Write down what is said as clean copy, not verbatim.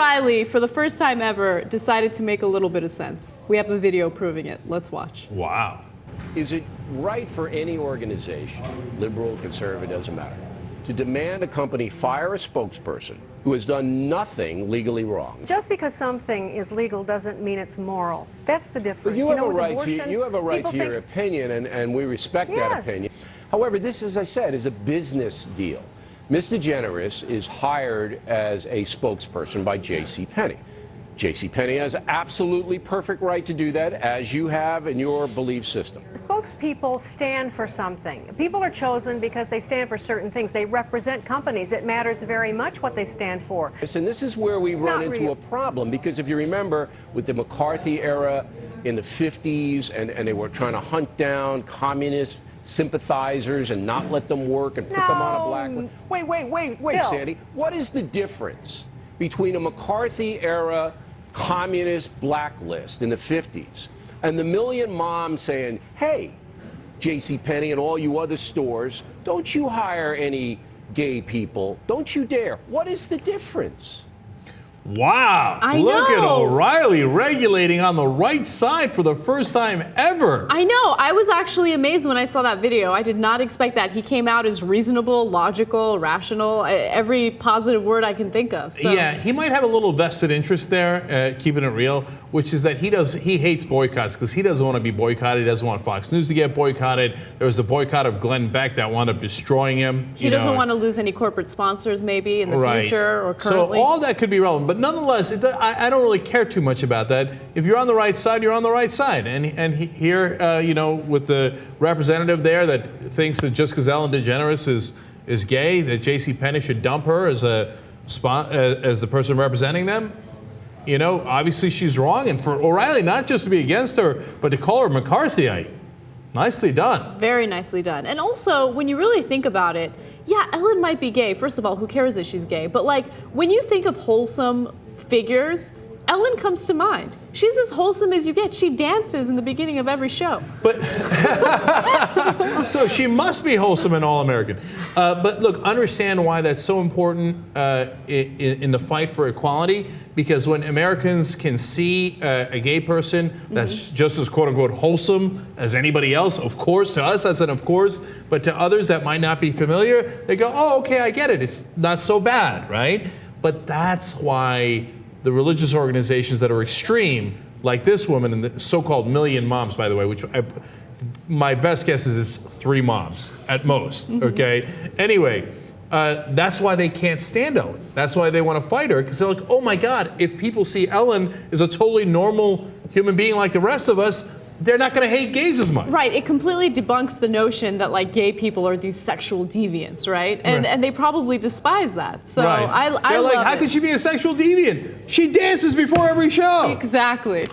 O'Reilly, for the first time ever, decided to make a little bit of sense. We have a video proving it. Let's watch. Wow. Is it right for any organization, liberal, conservative, doesn't matter, to demand a company fire a spokesperson who has done nothing legally wrong? Just because something is legal doesn't mean it's moral. That's the difference. But you have a right abortion, to your opinion, and we respect that Yes. opinion. However, this, as I said, is a business deal. Ms. DeGeneres is hired as a spokesperson by JC Penney. JC Penney has absolutely perfect right to do that, as you have in your belief system. Spokespeople stand for something. People are chosen because they stand for certain things. They represent companies. It matters very much what they stand for. And this is where we run Not into real. a problem, because if you remember, with the McCarthy era in the 50s, and they were trying to hunt down communist sympathizers and not let them work and put them on a blacklist. Wait, Bill. Sandy. What is the difference between a McCarthy era communist blacklist in the 50s and the million moms saying, hey, JC Penney and all you other stores, don't you hire any gay people, don't you dare? What is the difference? Wow. I Look at know. O'Reilly regulating on the right side for the first time ever. I know. I was actually amazed when I saw that video. I did not expect that. He came out as reasonable, logical, rational, every positive word I can think of. So. Yeah, he might have a little vested interest there, keeping it real, which is that he hates boycotts because he doesn't want to be boycotted. He doesn't want Fox News to get boycotted. There was a boycott of Glenn Beck that wound up destroying him. He doesn't want to lose any corporate sponsors maybe in the future or currently. So all that could be relevant. But nonetheless, I don't really care too much about that. If you're on the right side, you're on the right side. And here, with the representative there that thinks that just because Ellen DeGeneres is gay, that JC Penney should dump her as the person representing them. Obviously she's wrong. And for O'Reilly, not just to be against her, but to call her McCarthyite. Nicely done. Very nicely done. And also, when you really think about it, yeah, Ellen might be gay. First of all, who cares that she's gay? But like, when you think of wholesome figures, Ellen comes to mind. She's as wholesome as you get. She dances in the beginning of every show. But so she must be wholesome and all-American. But look, understand why that's so important in the fight for equality. Because when Americans can see a gay person that's just as quote-unquote wholesome as anybody else, of course, to us that's an of course, but to others that might not be familiar, they go, oh, okay, I get it. It's not so bad, right? But that's why the religious organizations that are extreme, like this woman and the so-called million moms, by the way, which my best guess is it's 3 moms at most, okay? Anyway, that's why they can't stand Ellen. That's why they want to fight her, because they're like, oh my God, if people see Ellen as a totally normal human being like the rest of us, they're not going to hate gays as much. Right, it completely debunks the notion that like gay people are these sexual deviants, right? And they probably despise that. So right. I They're love like, how it. could she be a sexual deviant? She dances before every show. Exactly.